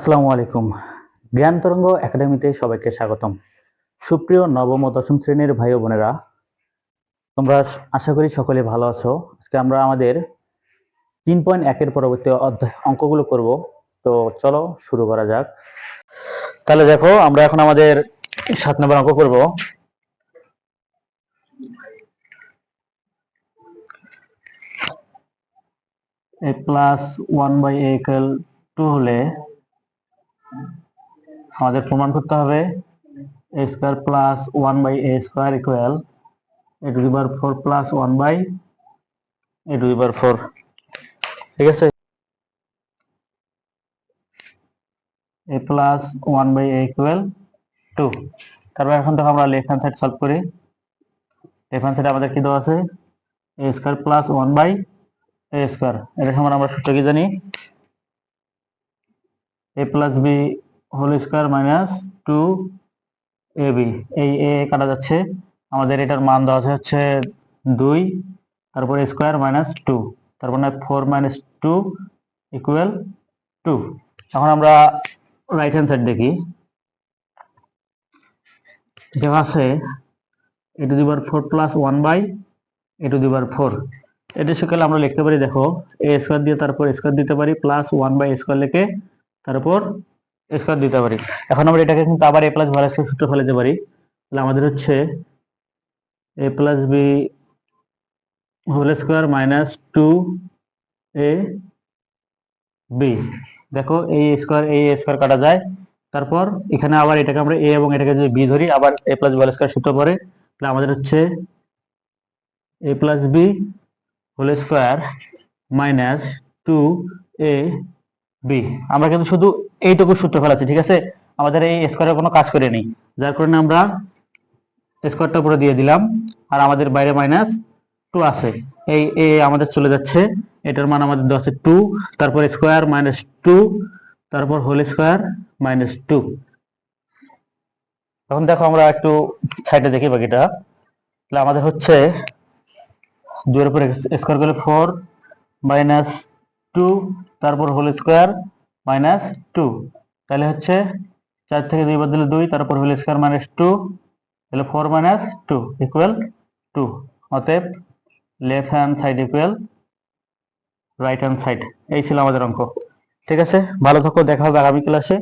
আসসালামু আলাইকুম। জ্ঞান তরঙ্গ একাডেমিতে সবাইকে স্বাগতম। সুপ্রিয় নবম ও দশম শ্রেণীর ভাই ও বোনেরা, তোমরা আশা করি সকলে ভালো আছো। আজকে আমরা আমাদের 3.1 এর পরবর্তী অধ্যায় অঙ্কগুলো করব। তো চলো শুরু করা যাক। তাহলে দেখো, আমরা এখন আমাদের 7 নম্বর অঙ্ক করব। a plus 1/a equal 2 হলে আমাদের প্রমাণ করতে হবে a square plus 1/a square equal a to the power 4 plus 1/a to the power 4। ঠিক আছে, a প্লাস 1/a ইকুয়াল 2। তারপর এখন থেকে আমরা লেফট হ্যান্ড সাইড সলভ করি। লেফট হ্যান্ড সাইডে আমাদের কি দেওয়া আছে, a square plus 1/a square. এটা সমান আমরা সূত্র কি জানি, a plus b whole square minus 2ab। এই a কাটা যাচ্ছে, আমাদের এটার মান দেওয়া আছে হচ্ছে 2, তারপর স্কয়ার মাইনাস 2, তারপর 4 মাইনাস 2 ইকুয়াল 2। এখন আমরা রাইট হ্যান্ড সাইড দেখি, দেওয়া আছে a to the power 4 plus 1/a to the power 4। এটা সকালে আমরা লিখতে পারি, দেখো a স্কয়ার দিয়ে তারপর স্কয়ার দিতে পারি, প্লাস 1/a স্কয়ার লিখে তারপর স্কয়ার দিতে পারি। এখন আমরা এটাকে কিন্তু আবার a প্লাস b সূত্র ফেলতে পারি। তাহলে আমাদের হচ্ছে a plus b whole square minus 2ab। দেখো এই স্কয়ার কাটা যায়, তারপর এখানে আবার এটাকে আমরা a এবং এটাকে যদি b ধরি, আবার a plus b whole square সূত্র পড়ে, তাহলে আমাদের হচ্ছে a plus b whole square minus 2ab। আমরা কিন্তু শুধু এইটুকু সূত্র ফেলাচ্ছি, ঠিক আছে, আমাদের এই স্কয়ারের কোনো কাজ করে নেই, যার কারণে আমরা স্কয়ারটা পুরো দিয়ে দিলাম, আর আমাদের বাইরে মাইনাস 2 আছে। এই a আমাদের চলে যাচ্ছে, এটার মান আমাদের দেওয়া আছে 2, তারপর স্কয়ার মাইনাস 2, তারপর হোল স্কয়ার মাইনাস 2। এখন দেখো আমরা একটু সাইডে দেখি বাকিটা। তাহলে আমাদের হচ্ছে 2 এর উপর স্কয়ার করলে 4 মাইনাস 2, তারপর হোল স্কয়ার মাইনাস 2। তাহলে হচ্ছে 4 থেকে 2 বাদ দিলে 2, তারপর হোল স্কয়ার মাইনাস 2, তাহলে 4 মাইনাস 2 ইকুয়াল 2। অতএব left hand side equal right hand side. এই ছিল আমাদের অঙ্ক। ঠিক আছে, ভালো থাকো, দেখা হবে আগামী ক্লাসে।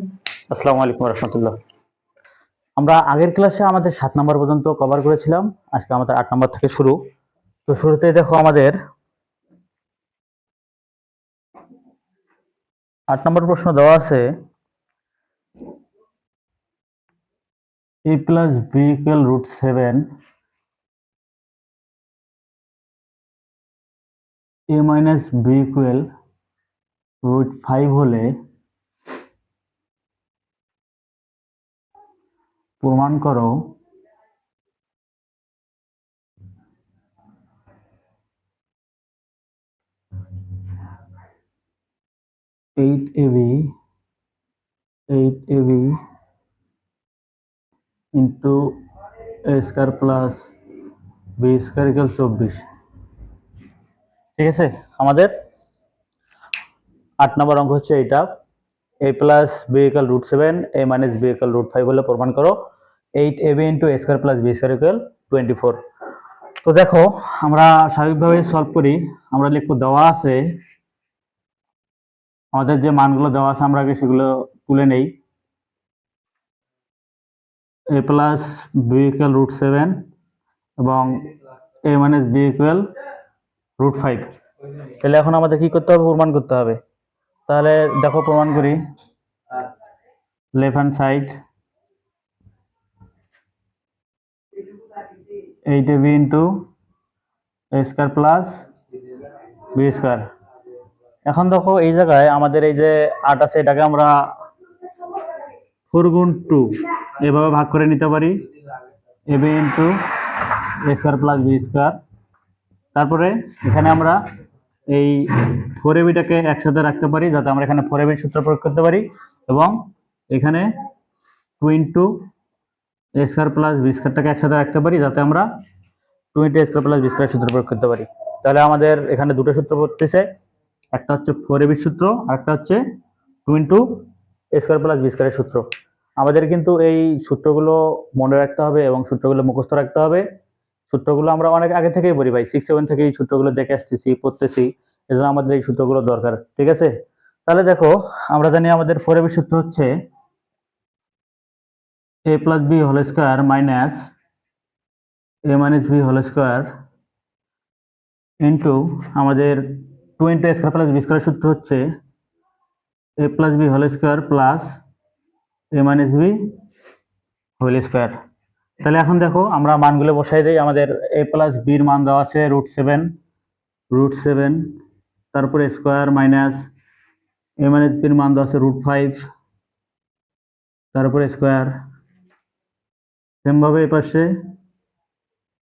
আসসালামু আলাইকুম রহমতুল্লাহ। আমরা আগের ক্লাসে আমাদের 7 নম্বর পর্যন্ত কভার করেছিলাম, আজকে আমাদের 8 নম্বর থেকে শুরু। তো শুরুতেই দেখো আমাদের 8 নম্বর প্রশ্ন দেওয়া আছে, a plus b equal √7, a minus b equal √5 হলে প্রমাণ করো 8ab into a square plus b square equal 24। ঠিক আছে, আমাদের 8 নম্বর অঙ্ক হচ্ছে এটা, a plus b equal √7, a minus b equal √5 হলে প্রমাণ করো 8ab into a square plus b square equal 24। তো দেখো, আমরা স্বাভাবিকভাবে সলভ করি। আমরা লিখবো, দেওয়া আছে আমাদের যে মানগুলো দেওয়া আছে আমরা আগে সেগুলো তুলে নেই। a প্লাস b ইকুয়াল √7 এবং a মাইনাস b ইকুয়াল √5। তাহলে এখন আমাদের কি করতে হবে, প্রমাণ করতে হবে। তাহলে দেখো প্রমাণ করি। Left hand side 8ab into a square plus b square. এখন দেখো এই জায়গায় আমাদের এই যে 8 আছে, এটাকে আমরা 4 গুণ 2 এভাবে ভাগ করে নিতে পারি, ab into a square plus b square. তারপরে এখানে আমরা এই 4ab-টাকে একসাথে রাখতে পারি, যাতে আমরা এখানে 4ab সূত্র প্রয়োগ করতে পারি, এবং এখানে 2 into a square plus b স্কয়ারটাকে একসাথে রাখতে পারি, যাতে আমরা 2 into a square plus b square সূত্র প্রয়োগ করতে পারি। তাহলে আমাদের এখানে দুটো সূত্র পড়তেছে, একটা হচ্ছে 4ab সূত্র আর একটা হচ্ছে 2 ইন্টু স্কোয়ার প্লাস বি স্কোয়ারের সূত্র। আমাদের কিন্তু এই সূত্রগুলো মনে রাখতে হবে এবং সূত্রগুলো মুখস্থ রাখতে হবে। সূত্রগুলো আমরা অনেক আগে থেকেই পড়ি ভাই, 6-7 থেকে এই সূত্রগুলো দেখে আসতেছি, পড়তেছি, এজন্য আমাদের এই সূত্রগুলো দরকার। ঠিক আছে, তাহলে দেখো আমরা জানি আমাদের 4ab সূত্র হচ্ছে a plus b whole square minus a minus b whole square into আমাদের 2 into a square plus B square সূত্র হচ্ছে a plus b whole square plus a minus b whole square. তাহলে এখন দেখো আমরা মানগুলো বসাই দিই। আমাদের a প্লাস বির মান দেওয়া আছে √7, তারপরে স্কোয়ার মাইনাস a মাইনাস বির মান দেওয়া আছে √5, তারপরে স্কোয়ার, সেমভাবে এই পাশে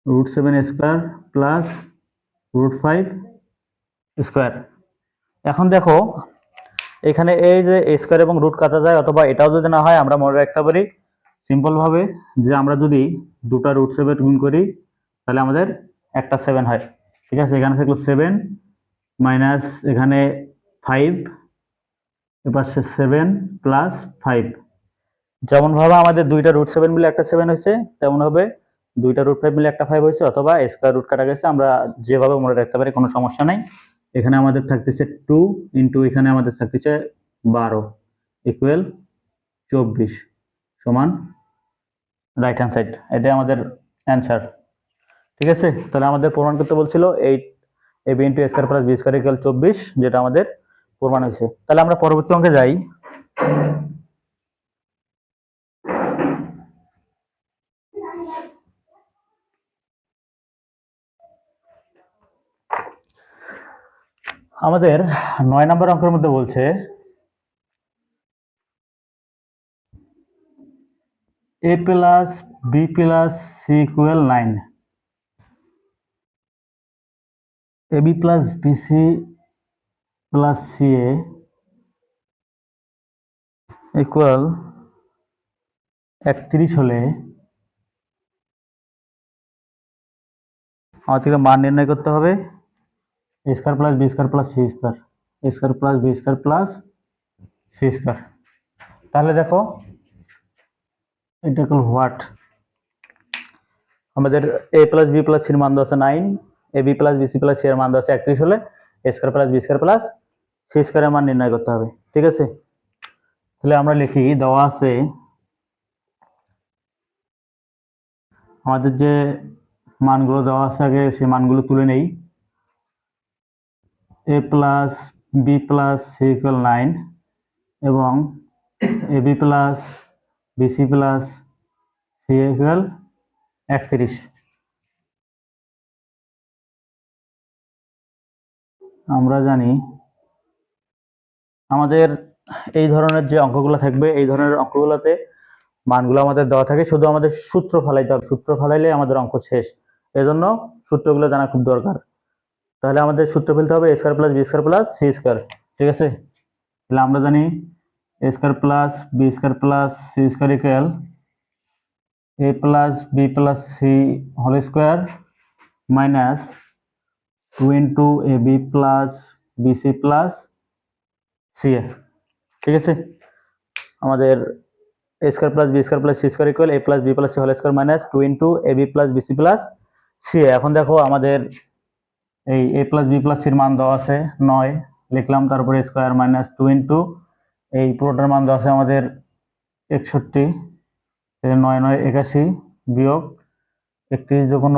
√7 স্কোয়ার প্লাস √5 স্কোয়ার। এখন দেখো এখানে এই যে স্কোয়ার এবং রুট কাটা যায়, অথবা এটাও যদি না হয় আমরা মনে রাখতে পারি সিম্পল ভাবে যে আমরা যদি দুটা √7 গুণ করি তাহলে আমাদের একটা 7 হয়। ঠিক আছে, এখানে থাকলো 7 মাইনাস এখানে 5, এবার 7 প্লাস 5। যেমন ভাবে আমাদের দুইটা √7 মিলে একটা 7 হয়েছে, তেমন হবে দুইটা √5 মিলে একটা 5 হয়েছে, অথবা স্কোয়ার রুট কাটা গেছে, আমরা যেভাবে মনে রাখতে পারি কোনো সমস্যা নাই। এখানে আমাদের থাকতেছে 2 ইন্টু এখানে আমাদের থাকতেছে 12 ইকুয়াল 24 সমান রাইট হ্যান্ড সাইড। এটাই আমাদের অ্যান্সার। ঠিক আছে, তাহলে আমাদের প্রমাণ করতে বলছিল 8ab into a square plus B square equal 24, যেটা আমাদের প্রমাণ হয়েছে। তাহলে আমরা পরবর্তী অঙ্কে যাই। আমাদের 9 নম্বর অঙ্কের মধ্যে বলছে a plus B plus C equal 9, ab plus BC plus C a equal 31 হলে আমাদেরকে মান নির্ণয় করতে হবে a square plus B square plus C square, a square plus B square plus C square. তাহলে দেখো এটা হলো হোয়াট, আমাদের a প্লাস বি প্লাস সির মান দেওয়া আছে 9, ab plus BC plus c এর মান দেওয়া আছে 31 হলে a square plus B square plus C স্কোয়ারের মান নির্ণয় করতে হবে। ঠিক আছে, তাহলে আমরা লিখি, দেওয়া আছে আমাদের যে মানগুলো দেওয়া আছে আগে সেই মানগুলো তুলে নেই। a plus B plus C equal 9 এবং ab plus BC plus C equal 31। আমরা জানি আমাদের এই ধরনের যে অঙ্কগুলো থাকবে, এই ধরনের অঙ্কগুলোতে মানগুলো আমাদের দেওয়া থাকে, শুধু আমাদের সূত্র ফলাইতে হবে, সূত্র ফলাইলে আমাদের অঙ্ক শেষ। এজন্য সূত্রগুলো জানা খুব দরকার। তাহলে আমাদের সূত্র ফেলতে হবে a square plus B square plus C square. ঠিক আছে, তাহলে আমরা জানি a square plus B square plus C square equal a plus B plus C whole square minus 2 into A B plus BC plus C A. ঠিক আছে, আমাদের a square plus B square plus C square equal a plus B plus C whole square minus 2 into A B plus BC plus C এ। এখন দেখো আমাদের এই a plus B plus সির মান দেওয়া আছে 9 লিখলাম, তারপরে স্কোয়ার মাইনাস 2 ইন্টু এই পুরোটার মান দেওয়া আছে আমাদের 61, 9 9 81 বিয়োগ 31 যখন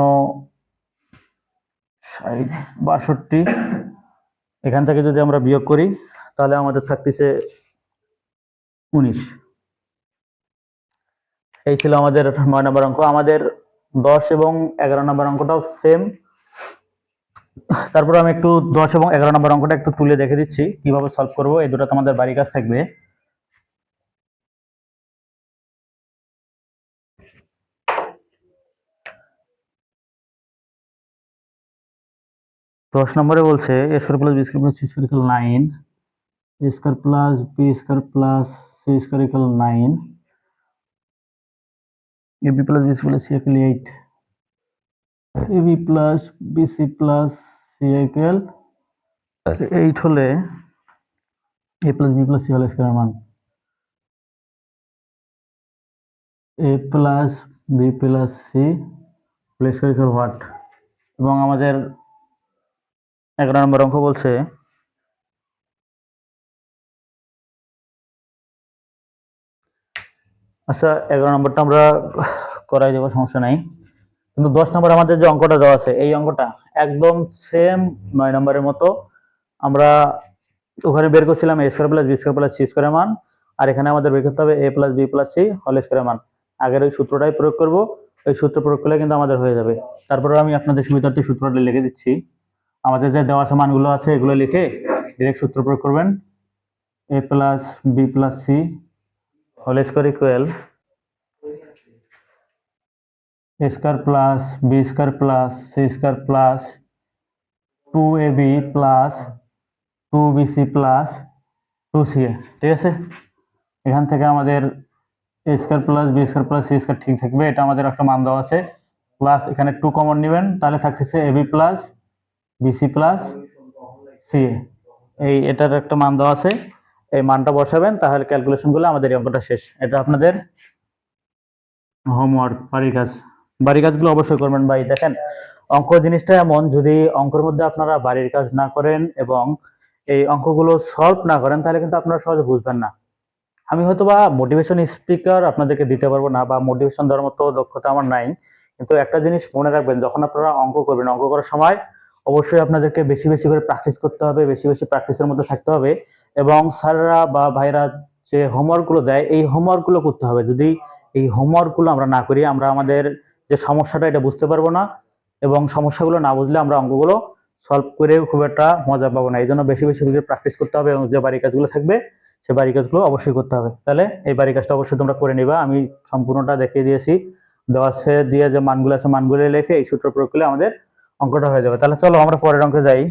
62, এখান থেকে যদি আমরা বিয়োগ করি তাহলে আমাদের থাকতেছে 19। এই ছিল আমাদের 9 নম্বর অঙ্ক। আমাদের 10 এবং 11 নম্বর অঙ্কটাও সেম। তারপর আমি একটু 10 এবং 11 নম্বর অঙ্কটা একটু তুলে দেখে দিচ্ছি কিভাবে সলভ করব। এই দুটো আমাদের বাড়ির কাজ থাকবে। দশ নম্বরে বলছে a square plus B square plus C square equal 9, a square plus B square plus C square equal 9, ab plus BC plus C equal 8, ab plus BC plus C equal 8 হলে a plus B plus C whole square মান A plus B plus C whole square equal what, এবং আমাদের 11 নম্বর অঙ্ক বলছে আচ্ছা 11 নম্বরটা আমরা করাই দেবো, সমস্যা নাই। কিন্তু 10 নম্বর আমাদের যে অঙ্কটা দেওয়া আছে এই অঙ্কটা একদম সেম 9 নম্বরের মতো। আমরা ওখানে বের করছিলাম A square plus B square plus C স্কয়ারের মান, আর এখানে আমাদের বের করতে হবে A plus B plus C whole স্কয়ারের মান। আগের ওই সূত্রটাই প্রয়োগ করব, ওই সূত্র প্রয়োগ করলে কিন্তু আমাদের হয়ে যাবে। তারপরে আমি আপনাদের সুবিধার্থে সূত্রটা লিখে দিচ্ছি। আমাদের যে দেওয়া আছে মানগুলো আছে এগুলো লিখে ডিরেক্ট সূত্র প্রয়োগ করবেন। A plus B plus C whole square equal A square plus B square plus C square plus 2ab plus 2bc plus 2ca। ঠিক আছে, এখান থেকে আমাদের A square plus B square plus C square ঠিক থাকবে, এটা আমাদের একটা মান দেওয়া আছে। প্লাস এখানে 2 কমন নেবেন, তাহলে থাকতেছে ab plus BC plus c a. এটার একটা মান দেওয়া আছে, এই মানটা বসাবেন, তাহলে ক্যালকুলেশন করলে আমাদের এই অঙ্কটা শেষ। এটা আপনাদের হোমওয়ার্ক, বাড়ির কাজগুলো অবশ্যই করবেন ভাই। দেখেন অঙ্ক জিনিসটা এমন, যদি অঙ্কের মধ্যে আপনারা বাড়ির কাজ না করেন এবং এই অঙ্কগুলো সলভ না করেন তাহলে কিন্তু আপনারা সহজে বুঝবেন না। আমি হয়তো বা মোটিভেশন স্পিকার আপনাদেরকে দিতে পারবো না, বা মোটিভেশন দেওয়ার মতো দক্ষতা আমার নাই, কিন্তু একটা জিনিস মনে রাখবেন, যখন আপনারা অঙ্ক করবেন, অঙ্ক করার সময় অবশ্যই আপনাদেরকে বেশি বেশি করে প্র্যাকটিস করতে হবে, বেশি বেশি প্র্যাকটিসের মধ্যে থাকতে হবে, এবং স্যাররা বা ভাইরা যে হোমওয়ার্কগুলো দেয় এই হোমওয়ার্কগুলো করতে হবে। যদি এই হোমওয়ার্কগুলো আমরা না করি, আমরা আমাদের যে সমস্যাটা এটা বুঝতে পারবো না, এবং সমস্যাগুলো না বুঝলে আমরা অঙ্কগুলো সলভ করেও খুব একটা মজা পাবো না। এই জন্য বেশি বেশি করে প্র্যাকটিস করতে হবে, এবং যে বাড়ির কাজগুলো থাকবে সে বাড়ির কাজগুলো অবশ্যই করতে হবে। তাহলে এই বাড়ির কাজটা অবশ্যই তোমরা করে নিবা, আমি সম্পূর্ণটা দেখিয়ে দিয়েছি। দেওয়া আছে দিয়ে যে মানগুলো আছে মানগুলো লিখে এই সূত্র প্রয়োগ করলে আমাদের অঙ্কটা হয়ে যাবে। তাহলে চলো আমরা পরের অঙ্কে যাই।